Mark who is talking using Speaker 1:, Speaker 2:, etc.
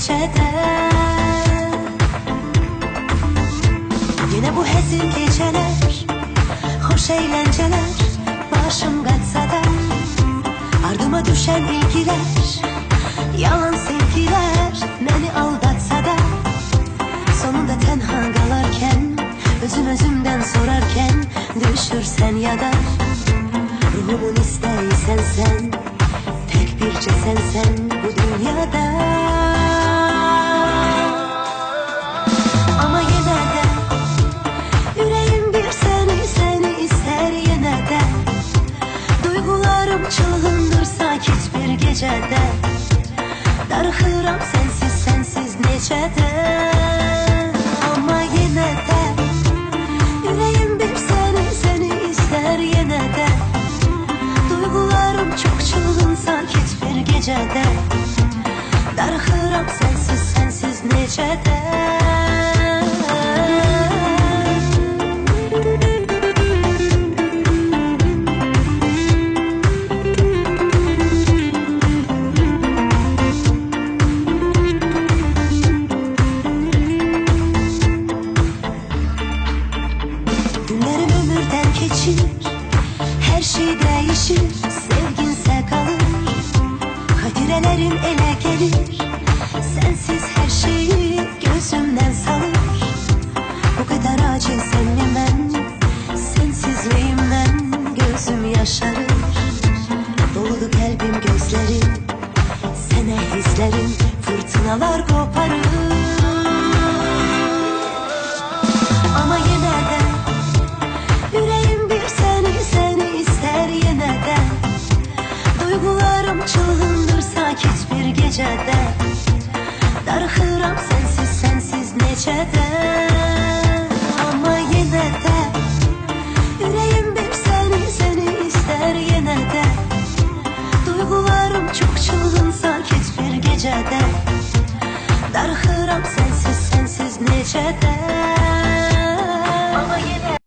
Speaker 1: neçədə. Yine bu həzin gecələr, xoş əyləncələr, başım qaçsa da ardıma düşən ilgilər, yalan sevgilər məni aldatsa da, sonunda tənha qalarkən, özüm özümdən sorarkən düşürsən yada. Ruhumun istəyi sənsən, tək bircə sənsən bu dünyada. Amma yenə də ürəyim bir səni istər yenə də. Duygularım çılğındır sakit bir gecədə. Darıxıram sənsiz neçədə. Amma yenə də ürəyim bir səni istər yenə də. Duygularım çox çılğın sakit bir gecədə. Darıxıram sənsiz neçədə. Günlerim ömürden keçir, her şey değişir, sevginse kalır. Hatirelerin ele gelir, sensiz her şeyi gözümden salır. Bu kadar acilsem ben, sensizliğimden gözüm yaşarır. Doludu kalbim gözlerim, sene hislerim, fırtınalar koparır. Ama yine de yüreğim bir seni ister yine de. Duygularım çılgındır sakit bir gecede. Darıxıram sensiz neçədə.